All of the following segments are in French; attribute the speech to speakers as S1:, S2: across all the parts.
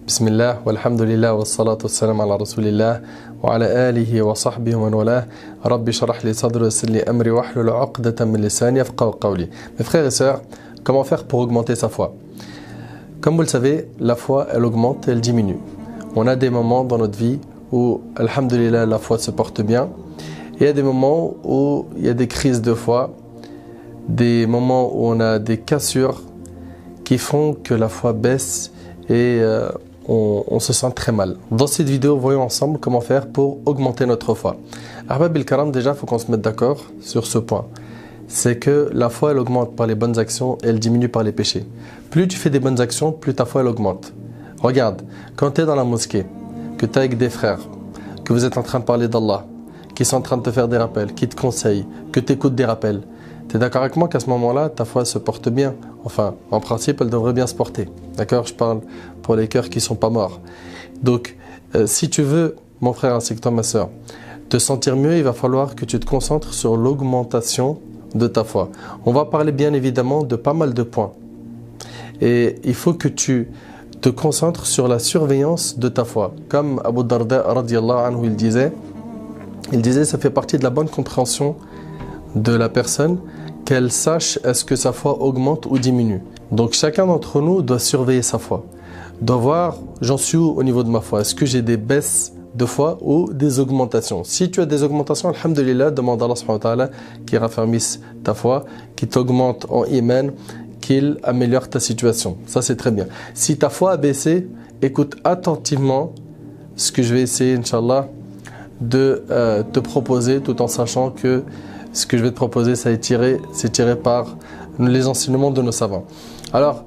S1: بسم الله والحمد لله والصلاة والسلام على رسول الله وعلى آله وصحبه ومن والاه ربي اشرح لي صدري ويسر لي أمري واحلل عقدة من لساني يفقهوا قولي. Mes frères et sœurs, comment faire pour augmenter sa foi? Comme vous le savez, la foi elle augmente et elle diminue. On a des moments dans notre vie où, alhamdulillah, la foi se porte bien. Et il y a des moments où il y a des crises de foi, des moments où on a des cassures qui font que la foi baisse et on se sent très mal. Dans cette vidéo, voyons ensemble comment faire pour augmenter notre foi. Ahbab al-Karam, déjà, il faut qu'on se mette d'accord sur ce point. C'est que la foi, elle augmente par les bonnes actions et elle diminue par les péchés. Plus tu fais des bonnes actions, plus ta foi, elle augmente. Regarde, quand tu es dans la mosquée, que tu es avec des frères, que vous êtes en train de parler d'Allah, qui sont en train de te faire des rappels, qui te conseillent, que tu écoutes des rappels, tu es d'accord avec moi qu'à ce moment-là, ta foi se porte bien? Enfin, en principe, elle devrait bien se porter. D'accord? Je parle pour les cœurs qui ne sont pas morts. Donc, si tu veux, mon frère ainsi que toi, ma soeur, te sentir mieux, il va falloir que tu te concentres sur l'augmentation de ta foi. On va parler bien évidemment de pas mal de points. Et il faut que tu te concentres sur la surveillance de ta foi. Comme Abu Darda, radiyallahu anhu, il disait, ça fait partie de la bonne compréhension de la personne qu'elle sache est-ce que sa foi augmente ou diminue. Donc chacun d'entre nous doit surveiller sa foi, doit voir j'en suis où au niveau de ma foi, est-ce que j'ai des baisses de foi ou des augmentations. Si tu as des augmentations, alhamdulillah, demande à Allah subhanahu wa ta'ala qu'il raffermisse ta foi, qu'il t'augmente en iman, qu'il améliore ta situation. Ça c'est très bien. Si ta foi a baissé, écoute attentivement ce que je vais essayer, Inch'Allah, de te proposer, tout en sachant que ce que je vais te proposer, c'est tiré par les enseignements de nos savants. Alors,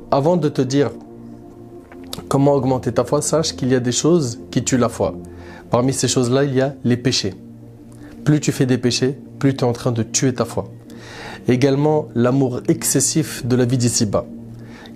S1: avant de te dire comment augmenter ta foi, sache qu'il y a des choses qui tuent la foi. Parmi ces choses-là, il y a les péchés. Plus tu fais des péchés, plus tu es en train de tuer ta foi. Également, l'amour excessif de la vie d'ici-bas.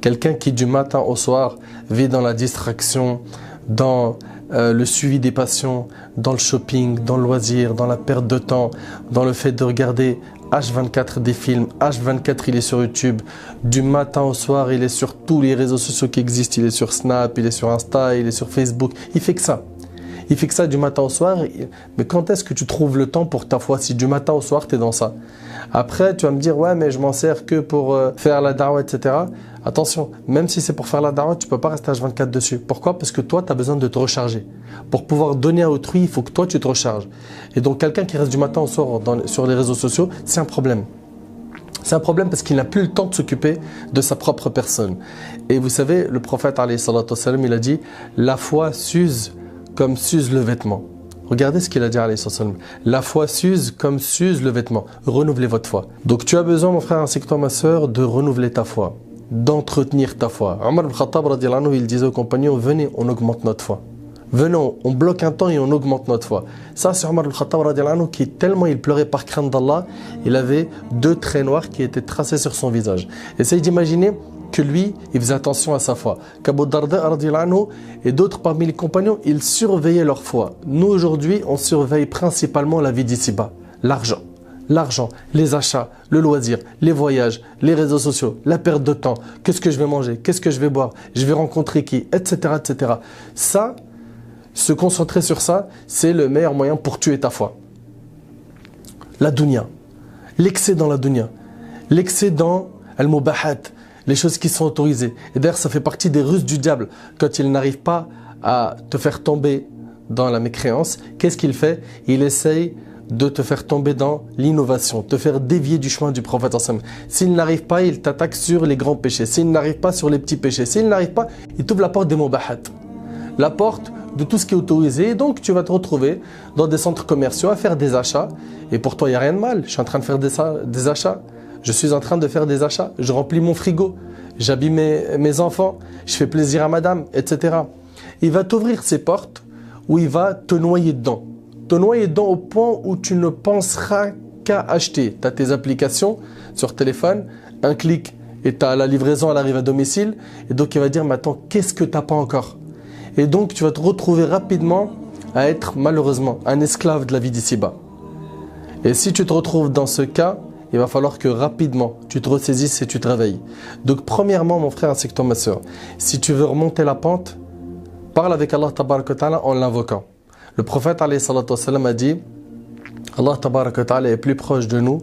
S1: Quelqu'un qui du matin au soir vit dans la distraction, dans le suivi des passions, dans le shopping, dans le loisir, dans la perte de temps, dans le fait de regarder H24 des films, H24 il est sur YouTube, du matin au soir il est sur tous les réseaux sociaux qui existent, il est sur Snap, il est sur Insta, il est sur Facebook, il fait que ça. Il fait que ça du matin au soir, mais quand est-ce que tu trouves le temps pour ta foi si du matin au soir tu es dans ça? Après tu vas me dire ouais mais je m'en sers que pour faire la da'wah etc. Attention, même si c'est pour faire la da'wah, tu ne peux pas rester H24 dessus. Pourquoi? Parce que toi tu as besoin de te recharger. Pour pouvoir donner à autrui, il faut que toi tu te recharges. Et donc quelqu'un qui reste du matin au soir sur les réseaux sociaux, c'est un problème. C'est un problème parce qu'il n'a plus le temps de s'occuper de sa propre personne. Et vous savez, le prophète alayhi salatu wassalam, il a dit la foi s'use comme s'use le vêtement. Regardez ce qu'il a dit alayhi salatu wassalam. La foi s'use comme s'use le vêtement. Renouvelez votre foi. Donc tu as besoin, mon frère ainsi que toi, ma soeur, de renouveler ta foi, d'entretenir ta foi. Omar ibn Khattab radiyallahu anhu, il disait aux compagnons, venez, on augmente notre foi. Venons, on bloque un temps et on augmente notre foi. Ça, c'est Omar ibn Khattab radiyallahu anhu qui, tellement il pleurait par crainte d'Allah, il avait 2 traits noirs qui étaient tracés sur son visage. Essayez d'imaginer que lui, il faisait attention à sa foi. Qu'Abu Darda radiyallahu anhu et d'autres parmi les compagnons, ils surveillaient leur foi. Nous, aujourd'hui, on surveille principalement la vie d'ici-bas, l'argent. L'argent, les achats, le loisir, les voyages, les réseaux sociaux, la perte de temps, qu'est-ce que je vais manger, qu'est-ce que je vais boire, je vais rencontrer qui, etc. etc. Ça, se concentrer sur ça, c'est le meilleur moyen pour tuer ta foi. La dunya, l'excès dans la dunya, l'excès dans al-mubahat, les choses qui sont autorisées. Et d'ailleurs, ça fait partie des ruses du diable. Quand il n'arrive pas à te faire tomber dans la mécréance, qu'est-ce qu'il fait? Il essaye de te faire tomber dans l'innovation, te faire dévier du chemin du prophète. S'il n'arrive pas, il t'attaque sur les grands péchés. S'il n'arrive pas, sur les petits péchés. S'il n'arrive pas, il t'ouvre la porte des mubahat, la porte de tout ce qui est autorisé. Et donc tu vas te retrouver dans des centres commerciaux à faire des achats. Et pour toi, il n'y a rien de mal. Je suis en train de faire des achats. Je suis en train de faire des achats. Je remplis mon frigo. J'habille mes enfants. Je fais plaisir à madame, etc. Il va t'ouvrir ces portes où il va te noyer dedans. Te noyer dedans au point où tu ne penseras qu'à acheter. Tu as tes applications sur téléphone, un clic et la livraison elle arrive à domicile. Et donc il va dire, mais attends, qu'est-ce que tu n'as pas encore? Et donc tu vas te retrouver rapidement à être malheureusement un esclave de la vie d'ici-bas. Et si tu te retrouves dans ce cas, il va falloir que rapidement tu te ressaisisses et tu te réveilles. Donc premièrement mon frère ainsi que toi ma soeur, si tu veux remonter la pente, parle avec Allah tabaraka wa ta'ala en l'invoquant. Le prophète alayhi salatu wassalam a dit Allah tabaraka wa ta'ala est plus proche de nous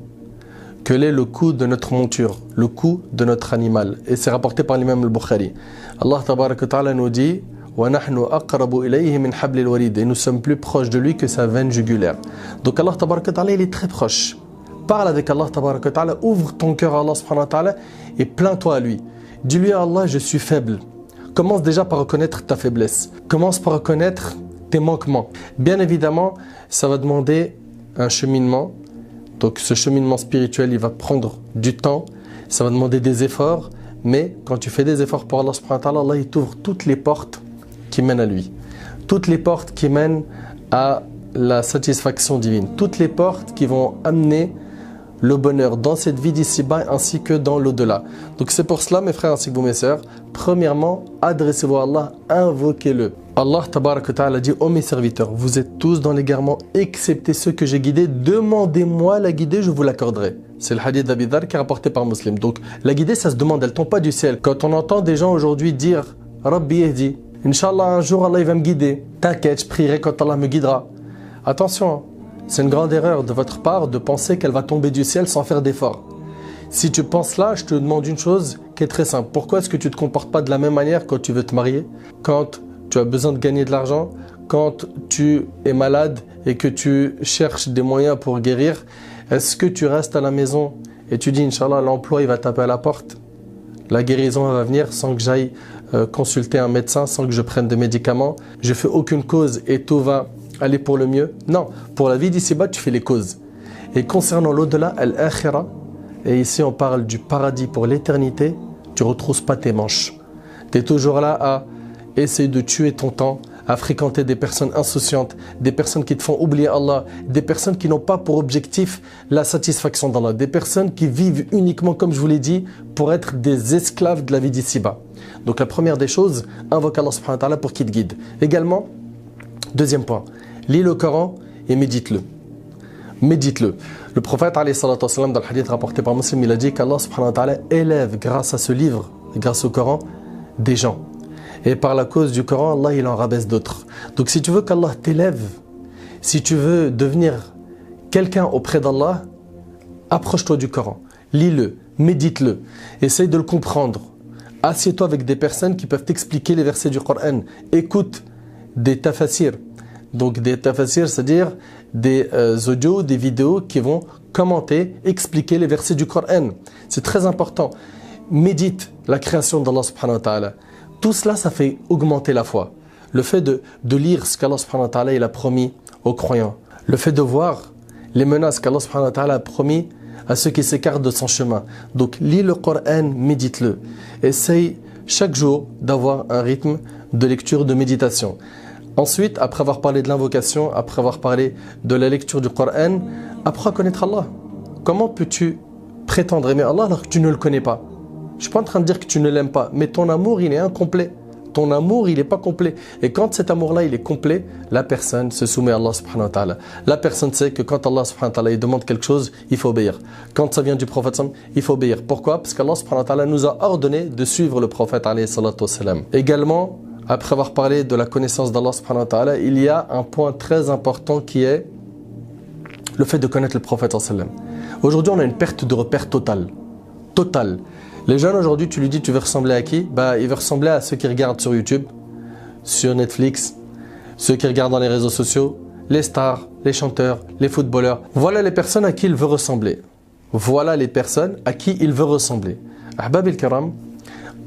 S1: que l'est le cou de notre monture, le cou de notre animal. Et c'est rapporté par l'imam al-Bukhari. Allah tabaraka wa ta'ala nous dit وَنَحْنُ أَقْرَبُ إِلَيْهِ مِنْ حَبْلِ الْوَرِيدِ. Et nous sommes plus proches de lui que sa veine jugulaire. Donc Allah tabaraka wa ta'ala il est très proche. Parle avec Allah tabaraka wa ta'ala, ouvre ton cœur à Allah subhanahu wa ta'ala et plains-toi à lui. Dis-lui à Allah je suis faible. Commence déjà par reconnaître ta faiblesse. Commence par reconnaître tes manquements. Bien évidemment, ça va demander un cheminement. Donc ce cheminement spirituel, il va prendre du temps. Ça va demander des efforts. Mais quand tu fais des efforts pour Allah subhanahu wa ta'ala, Allah il t'ouvre toutes les portes qui mènent à lui. Toutes les portes qui mènent à la satisfaction divine. Toutes les portes qui vont amener le bonheur dans cette vie d'ici-bas ainsi que dans l'au-delà. Donc c'est pour cela mes frères ainsi que vous mes sœurs, premièrement, adressez-vous à Allah, invoquez-le. Allah tabaraka wa ta'ala dit ô mes serviteurs, vous êtes tous dans l'égarement excepté ceux que j'ai guidés, demandez-moi la guidée, je vous l'accorderai. C'est le hadith d'Abi Dharr qui est rapporté par Muslim. Donc la guidée ça se demande, elle ne tombe pas du ciel. Quand on entend des gens aujourd'hui dire Rabbi Yehdi, Inch'Allah un jour Allah il va me guider, t'inquiète je prierai quand Allah me guidera. Attention, c'est une grande erreur de votre part de penser qu'elle va tomber du ciel sans faire d'effort. Si tu penses là, je te demande une chose qui est très simple. Pourquoi est-ce que tu ne te comportes pas de la même manière quand tu veux te marier, quand tu as besoin de gagner de l'argent, quand tu es malade et que tu cherches des moyens pour guérir? Est-ce que tu restes à la maison et tu dis Inch'Allah l'emploi il va taper à la porte, la guérison va venir sans que j'aille consulter un médecin, sans que je prenne des médicaments, je fais aucune cause et tout va aller pour le mieux? Non, pour la vie d'ici-bas, tu fais les causes. Et concernant l'au-delà, al-akhira, et ici on parle du paradis pour l'éternité, tu ne retrousses pas tes manches. Tu es toujours là à essayer de tuer ton temps, à fréquenter des personnes insouciantes, des personnes qui te font oublier Allah, des personnes qui n'ont pas pour objectif la satisfaction d'Allah, des personnes qui vivent uniquement, comme je vous l'ai dit, pour être des esclaves de la vie d'ici-bas. Donc la première des choses, invoque Allah subhanahu wa ta'ala pour qu'il te guide. Également, deuxième point, lis le Coran et médite-le. Médite-le. Le prophète alayhi salatu wassalam, dans le hadith rapporté par Muslim, il a dit qu'Allah subhanahu wa ta'ala élève grâce à ce livre, grâce au Coran, des gens. Et par la cause du Coran, Allah il en rabaisse d'autres. Donc si tu veux qu'Allah t'élève, si tu veux devenir quelqu'un auprès d'Allah, approche-toi du Coran, lis-le, médite-le, essaye de le comprendre. Assieds-toi avec des personnes qui peuvent t'expliquer les versets du Coran. Écoute des tafasirs. Donc des tafasirs, c'est-à-dire des audios, des vidéos qui vont commenter, expliquer les versets du Coran. C'est très important. Médite la création d'Allah subhanahu wa ta'ala. Tout cela, ça fait augmenter la foi. Le fait de lire ce qu'Allah subhanahu wa ta'ala il a promis aux croyants. Le fait de voir les menaces qu'Allah subhanahu wa ta'ala a promis à ceux qui s'écartent de son chemin. Donc, lis le Coran, médite-le. Essaye chaque jour d'avoir un rythme de lecture, de méditation. Ensuite, après avoir parlé de l'invocation, après avoir parlé de la lecture du Coran, apprends à connaître Allah. Comment peux-tu prétendre aimer Allah alors que tu ne le connais pas? Je ne suis pas en train de dire que tu ne l'aimes pas, mais ton amour, il est incomplet. Ton amour, il n'est pas complet. Et quand cet amour-là, il est complet, la personne se soumet à Allah subhanahu wa ta'ala. La personne sait que quand Allah subhanahu wa ta'ala il demande quelque chose, il faut obéir. Quand ça vient du prophète, il faut obéir. Pourquoi? Parce qu'Allah subhanahu wa ta'ala nous a ordonné de suivre le prophète alayhi salatu wassalam. Également, après avoir parlé de la connaissance d'Allah subhanahu wa ta'ala, il y a un point très important qui est le fait de connaître le prophète sallallahu alayhi wa sallam. Aujourd'hui, on a une perte de repère totale. Totale. Les jeunes aujourd'hui, tu lui dis tu veux ressembler à qui? Il veut ressembler à ceux qui regardent sur YouTube, sur Netflix, ceux qui regardent dans les réseaux sociaux, les stars, les chanteurs, les footballeurs. Voilà les personnes à qui il veut ressembler. Voilà les personnes à qui il veut ressembler. Ahbab al-Kiram,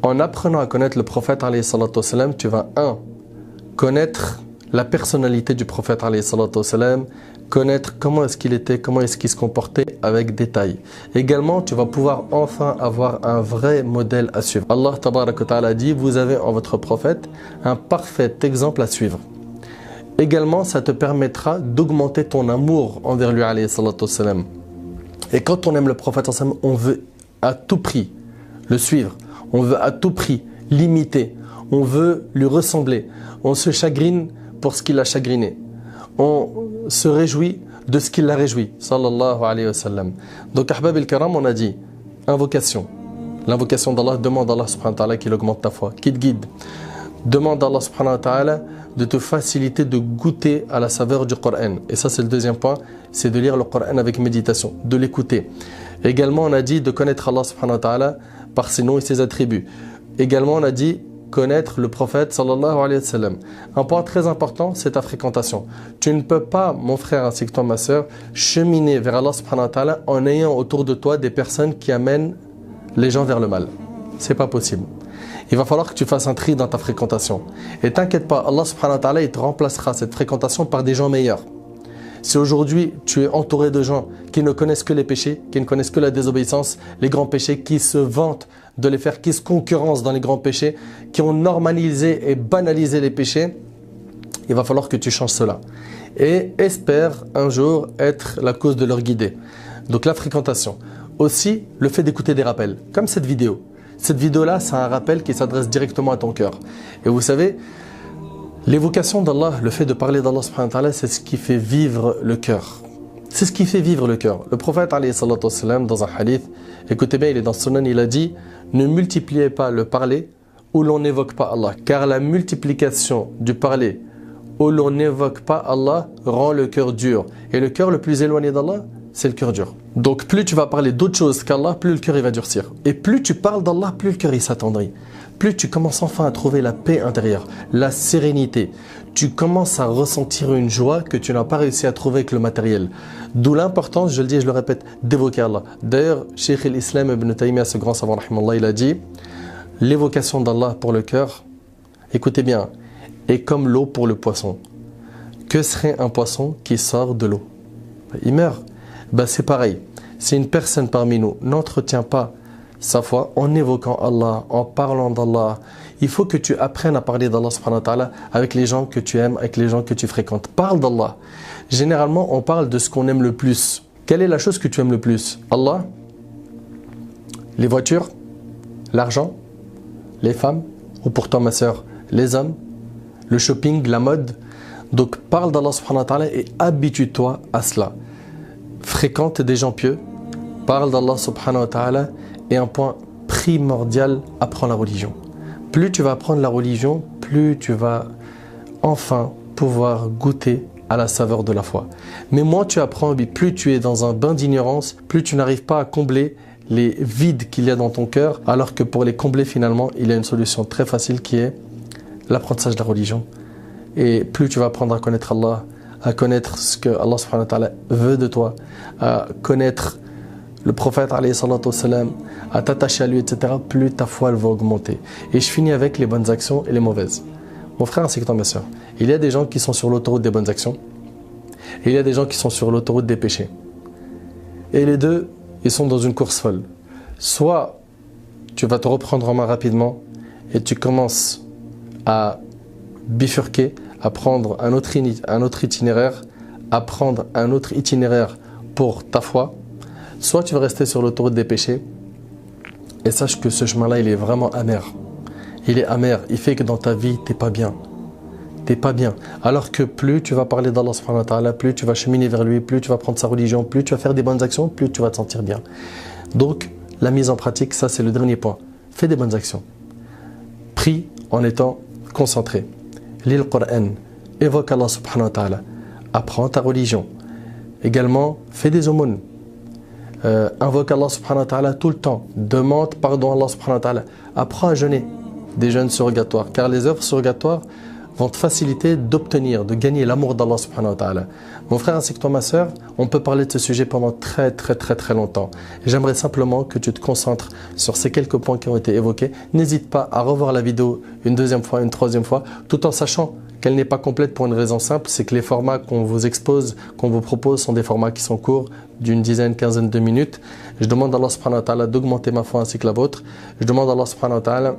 S1: en apprenant à connaître le prophète alayhi salatu wassalam, tu vas connaître la personnalité du prophète alayhi salatu wassalam, connaître comment est-ce qu'il était, comment est-ce qu'il se comportait avec détail. Également, tu vas pouvoir enfin avoir un vrai modèle à suivre. Allah tabaraka wa ta'ala dit, vous avez en votre prophète un parfait exemple à suivre. Également, ça te permettra d'augmenter ton amour envers lui alayhi salatu wassalam. Et quand on aime le prophète, on veut à tout prix le suivre. On veut à tout prix l'imiter. On veut lui ressembler. On se chagrine pour ce qu'il a chagriné. On se réjouit de ce qui l'a réjoui, sallallahu alayhi wa sallam. Donc, ahbab al-kiram, on a dit invocation. L'invocation d'Allah, demande à Allah subhanahu wa ta'ala qu'il augmente ta foi, qu'il te guide. Demande à Allah subhanahu wa ta'ala de te faciliter de goûter à la saveur du Coran. Et ça, c'est le deuxième point, c'est de lire le Coran avec méditation, de l'écouter. Également, on a dit de connaître Allah subhanahu wa ta'ala par ses noms et ses attributs. Également, on a dit connaître le prophète sallallahu alayhi wa sallam. Un point très important, c'est ta fréquentation. Tu ne peux pas, mon frère ainsi que toi, ma soeur, cheminer vers Allah subhanahu wa ta'ala en ayant autour de toi des personnes qui amènent les gens vers le mal. C'est pas possible. Il va falloir que tu fasses un tri dans ta fréquentation. Et t'inquiète pas, Allah subhanahu wa ta'ala, il te remplacera cette fréquentation par des gens meilleurs. Si aujourd'hui tu es entouré de gens qui ne connaissent que les péchés, qui ne connaissent que la désobéissance, les grands péchés, qui se vantent de les faire, qui se concurrencent dans les grands péchés, qui ont normalisé et banalisé les péchés, il va falloir que tu changes cela. Et espère un jour être la cause de leur guider. Donc la fréquentation. Aussi, le fait d'écouter des rappels, comme cette vidéo. Cette vidéo-là, c'est un rappel qui s'adresse directement à ton cœur. Et vous savez, l'évocation d'Allah, le fait de parler d'Allah subhanahu wa ta'ala, c'est ce qui fait vivre le cœur. C'est ce qui fait vivre le cœur. Le prophète alayhi salatu wassalam, dans un hadith, écoutez bien, il est dans Sunan, il a dit « Ne multipliez pas le parler où l'on n'évoque pas Allah, car la multiplication du parler où l'on n'évoque pas Allah rend le cœur dur. Et le cœur le plus éloigné d'Allah, c'est le cœur dur. Donc plus tu vas parler d'autre chose qu'Allah, plus le cœur il va durcir. Et plus tu parles d'Allah, plus le cœur il s'attendrit. Plus tu commences enfin à trouver la paix intérieure, la sérénité. Tu commences à ressentir une joie que tu n'as pas réussi à trouver avec le matériel. D'où l'importance, je le dis et je le répète, d'évoquer Allah. D'ailleurs, Cheikh l'Islam Ibn Taymiyyah, ce grand savant, rahimallah, il a dit l'évocation d'Allah pour le cœur, écoutez bien, est comme l'eau pour le poisson. Que serait un poisson qui sort de l'eau? Il meurt. Ben, c'est pareil. Si une personne parmi nous n'entretient pas sa foi en évoquant Allah, en parlant d'Allah, il faut que tu apprennes à parler d'Allah subhanahu wa ta'ala avec les gens que tu aimes, avec les gens que tu fréquentes. Parle d'Allah. Généralement, on parle de ce qu'on aime le plus. Quelle est la chose que tu aimes le plus? Allah? Les voitures? L'argent? Les femmes? Ou pour toi, ma soeur, les hommes? Le shopping? La mode? Donc, parle d'Allah subhanahu wa ta'ala et habitue-toi à cela. Fréquente des gens pieux, parle d'Allah subhanahu wa ta'ala et un point primordial, apprends la religion. Plus tu vas apprendre la religion, plus tu vas enfin pouvoir goûter à la saveur de la foi. Mais moins tu apprends, plus tu es dans un bain d'ignorance, plus tu n'arrives pas à combler les vides qu'il y a dans ton cœur, alors que pour les combler finalement, il y a une solution très facile qui est l'apprentissage de la religion. Et plus tu vas apprendre à connaître Allah, à connaître ce que Allah subhanahu wa ta'ala veut de toi, à connaître le prophète alayhi salatu wassalam, à t'attacher à lui, etc., plus ta foi elle va augmenter. Et je finis avec les bonnes actions et les mauvaises. Mon frère ainsi que toi, ma soeur, il y a des gens qui sont sur l'autoroute des bonnes actions et il y a des gens qui sont sur l'autoroute des péchés. Et les deux, ils sont dans une course folle. Soit tu vas te reprendre en main rapidement et tu commences à bifurquer, à prendre un autre itinéraire, à prendre un autre itinéraire pour ta foi, soit tu vas rester sur l'autoroute des péchés et sache que ce chemin-là, il est vraiment amer. Il est amer, il fait que dans ta vie, t'es pas bien. T'es pas bien. Alors que plus tu vas parler d'Allah subhanahu wa ta'ala, plus tu vas cheminer vers lui, plus tu vas prendre sa religion, plus tu vas faire des bonnes actions, plus tu vas te sentir bien. Donc, la mise en pratique, ça c'est le dernier point. Fais des bonnes actions. Prie en étant concentré. Lis le Coran, évoque Allah subhanahu wa ta'ala, apprends ta religion. Également, fais des aumônes. Invoque Allah subhanahu wa ta'ala tout le temps. Demande pardon à Allah subhanahu wa ta'ala. Apprends à jeûner des jeûnes surrogatoires, car les œuvres surrogatoires vont te faciliter d'obtenir, de gagner l'amour d'Allah subhanahu wa ta'ala. Mon frère ainsi que toi, ma soeur, on peut parler de ce sujet pendant très longtemps. J'aimerais simplement que tu te concentres sur ces quelques points qui ont été évoqués. N'hésite pas à revoir la vidéo une deuxième fois, une troisième fois, tout en sachant qu'elle n'est pas complète pour une raison simple, c'est que les formats qu'on vous expose, qu'on vous propose sont des formats qui sont courts, d'une dizaine, quinzaine de minutes. Je demande à Allah subhanahu wa ta'ala d'augmenter ma foi ainsi que la vôtre. Je demande à Allah subhanahu wa ta'ala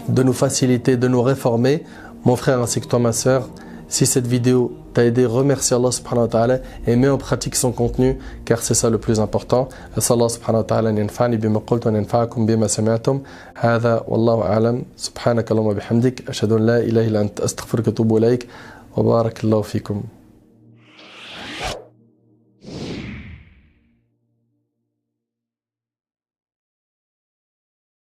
S1: de nous faciliter, de nous réformer. Mon frère ainsi que toi, ma soeur, si cette vidéo t'a aidé, remercie Allah subhanahu wa ta'ala et mets en pratique son contenu, car c'est ça le plus important. Allah subhanahu wa ta'ala yanfa'ni bima qultu wa yanfa'akum bima sami'tum. Hadha wallahu a'lam. Subhanaka Allahumma bihamdik, ashhadu an la ilaha illa anta, astaghfiruka wa atubu ilaik. Wa barakallahu fikum.